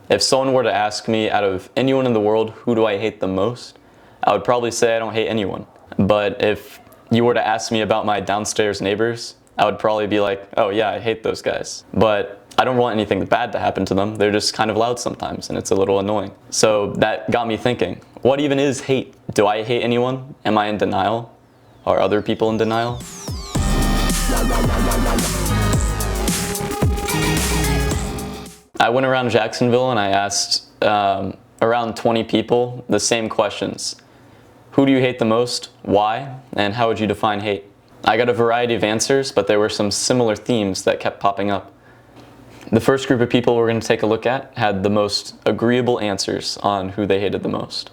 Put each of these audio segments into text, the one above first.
If someone were to ask me out of anyone in the world, who do I hate the most? I would probably say I don't hate anyone. But if you were to ask me about my downstairs neighbors, I would probably be like, oh yeah, I hate those guys. But I don't want anything bad to happen to them. They're just kind of loud sometimes, and it's a little annoying. So that got me thinking, what even is hate? Do I hate anyone? Am I in denial? Are other people in denial? I went around Jacksonville and I asked around 20 people the same questions. Who do you hate the most? Why? And how would you define hate? I got a variety of answers, but there were some similar themes that kept popping up. The first group of people we're going to take a look at had the most agreeable answers on who they hated the most.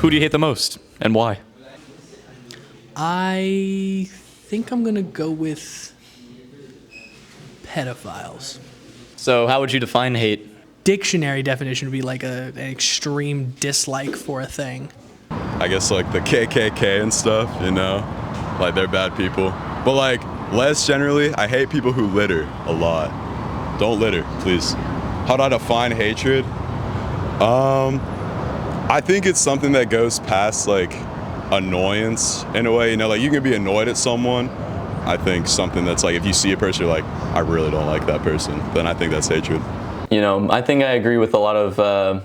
Who do you hate the most, and why? I think I'm going to go with pedophiles. So how would you define hate? Dictionary definition would be like an extreme dislike for a thing. I guess like the KKK and stuff, you know? Like they're bad people. But like less generally, I hate people who litter a lot. Don't litter, please. How do I define hatred? I think it's something that goes past like annoyance in a way, you know, like you can be annoyed at someone. I think something that's like if you see a person you're like, I really don't like that person, then I think that's hatred. You know, I think I agree with a lot of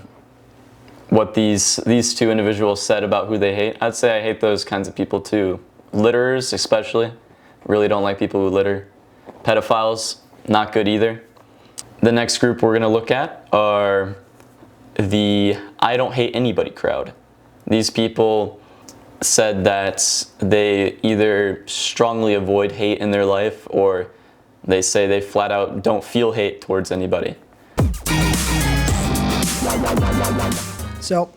what these two individuals said about who they hate. I'd say I hate those kinds of people too. Litterers especially, really don't like people who litter. Pedophiles, not good either. The next group we're gonna look at are the I don't hate anybody crowd. These people said that they either strongly avoid hate in their life or they say they flat out don't feel hate towards anybody. So,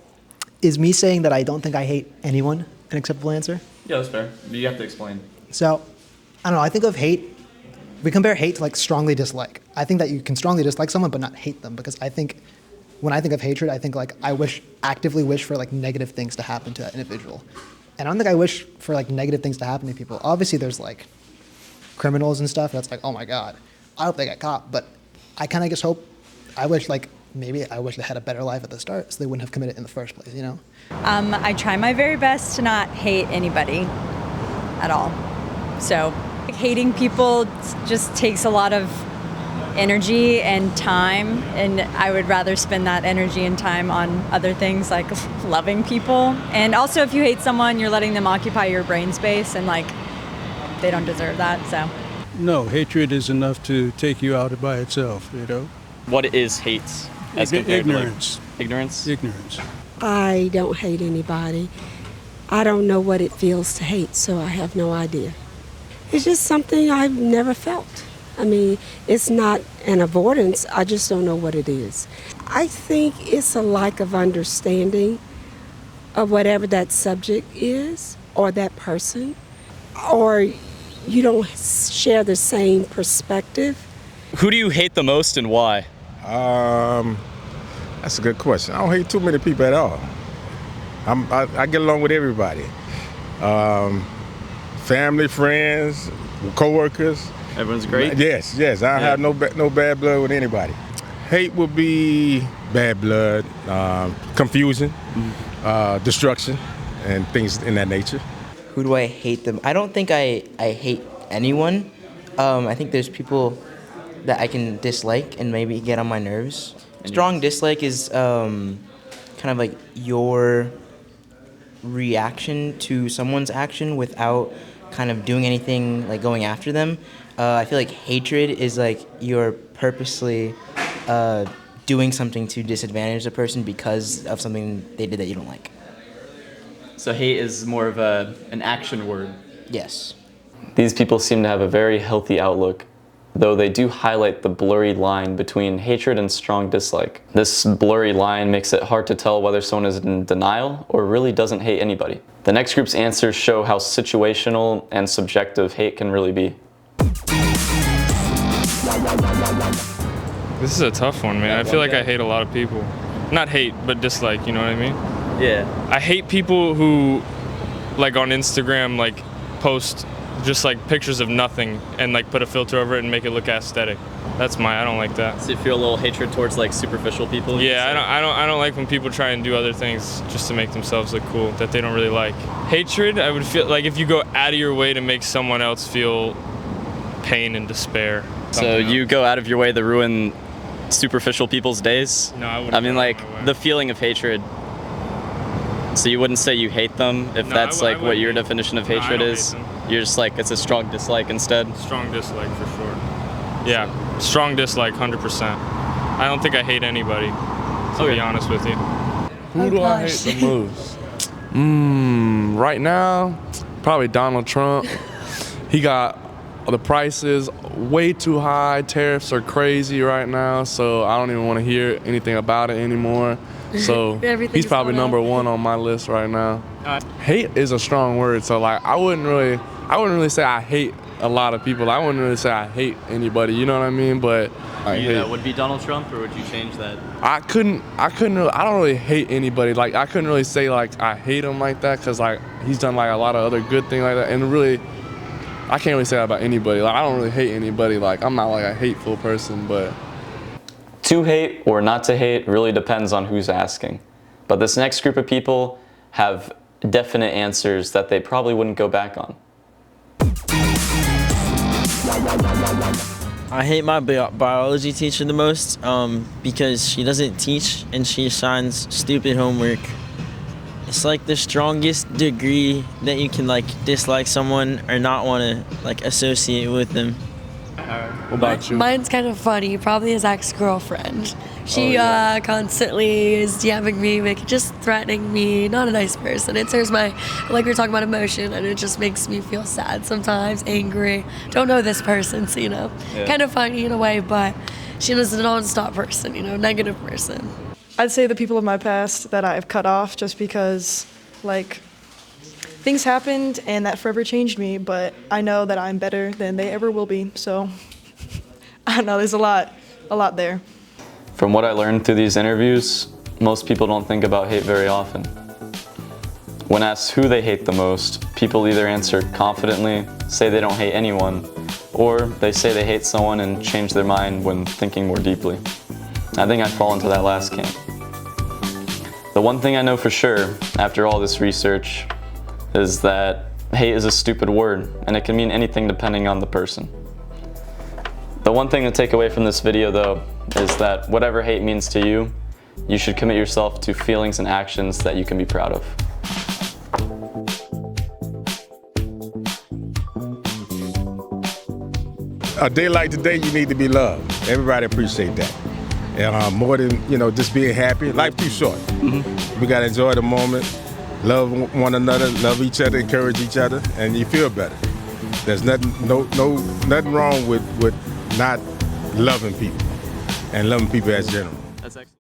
is me saying that I don't think I hate anyone an acceptable answer? Yeah, that's fair. You have to explain. So, I don't know, I think of hate, we compare hate to like strongly dislike. I think that you can strongly dislike someone but not hate them, because I think when I think of hatred, I think like actively wish for like negative things to happen to that individual. And I don't think I wish for like negative things to happen to people. Obviously there's like criminals and stuff that's like, oh my God, I hope they get caught. But I kind of just hope, I wish they had a better life at the start so they wouldn't have committed in the first place, you know? I try my very best to not hate anybody at all. So hating people just takes a lot of energy and time, and I would rather spend that energy and time on other things like loving people. And also if you hate someone, you're letting them occupy your brain space, and like they don't deserve that. So no, hatred is enough to take you out by itself, you know? What is hate as compared Ignorance. to like, ignorance? Ignorance. I don't hate anybody. I don't know what it feels to hate, so I have no idea. It's just something I've never felt. I mean, it's not an avoidance, I just don't know what it is. I think it's a lack of understanding of whatever that subject is, or that person, or you don't share the same perspective. Who do you hate the most and why? That's a good question. I don't hate too many people at all. I get along with everybody. Family, friends, co-workers. Everyone's great? Yes. I have no bad blood with anybody. Hate would be bad blood, confusion, destruction, and things in that nature. Who do I hate them? I don't think I hate anyone. I think there's people that I can dislike and maybe get on my nerves. Strong dislike is kind of like your reaction to someone's action without kind of doing anything, like going after them. I feel like hatred is like you're purposely doing something to disadvantage the person because of something they did that you don't like. So hate is more of an action word. Yes. These people seem to have a very healthy outlook, though they do highlight the blurry line between hatred and strong dislike. This blurry line makes it hard to tell whether someone is in denial or really doesn't hate anybody. The next group's answers show how situational and subjective hate can really be. This is a tough one, man. I feel like I hate a lot of people. Not hate, but dislike, you know what I mean? Yeah. I hate people who, like on Instagram, like post just like pictures of nothing and like put a filter over it and make it look aesthetic. I don't like that. So you feel a little hatred towards like superficial people? Yeah, I don't like when people try and do other things just to make themselves look cool that they don't really like. Hatred, I would feel like if you go out of your way to make someone else feel pain and despair. So you go out of your way to ruin superficial people's days? No, I wouldn't. I mean, go out like of my way. the feeling of hatred. So you wouldn't say you hate them if No, that's like what wouldn't your hate them. definition of No, I hatred don't is? hate them. You're just like, it's a strong dislike instead? Strong dislike for sure. Yeah, strong dislike, 100%. I don't think I hate anybody, to be honest with you. Who do I hate the most? Right now, probably Donald Trump. He got the prices way too high. Tariffs are crazy right now, so I don't even want to hear anything about it anymore. So he's probably number one on my list right now. Hate is a strong word, so like I wouldn't really say I hate a lot of people. I wouldn't really say I hate anybody. You know what I mean? But Would be Donald Trump, or would you change that? I don't really hate anybody. Like I couldn't really say like I hate him like that, because like he's done like a lot of other good things like that, and really I can't really say that about anybody. Like I don't really hate anybody. Like I'm not like a hateful person, but To hate or not to hate really depends on who's asking. But this next group of people have definite answers that they probably wouldn't go back on. I hate my biology teacher the most because she doesn't teach and she assigns stupid homework. It's like the strongest degree that you can like dislike someone or not want to like associate with them. What about you? Mine's kind of funny. Probably his ex-girlfriend. She constantly is DMing me, just threatening me. Not a nice person. It tears my, like we were talking about emotion, and it just makes me feel sad sometimes, angry. Don't know this person, so kind of funny in a way, but she was a non-stop person, negative person. I'd say the people of my past that I've cut off just because, like, things happened and that forever changed me, but I know that I'm better than they ever will be, so I don't know, there's a lot there. From what I learned through these interviews, most people don't think about hate very often. When asked who they hate the most, people either answer confidently, say they don't hate anyone, or they say they hate someone and change their mind when thinking more deeply. I think I fall into that last camp. The one thing I know for sure, after all this research, is that hate is a stupid word, and it can mean anything depending on the person. The one thing to take away from this video, though, is that whatever hate means to you, you should commit yourself to feelings and actions that you can be proud of. A day like today, you need to be loved. Everybody appreciate that. And more than, just being happy. Life too short. We got to enjoy the moment, love one another, love each other, encourage each other, and you feel better. There's nothing wrong with not loving people and loving people as general.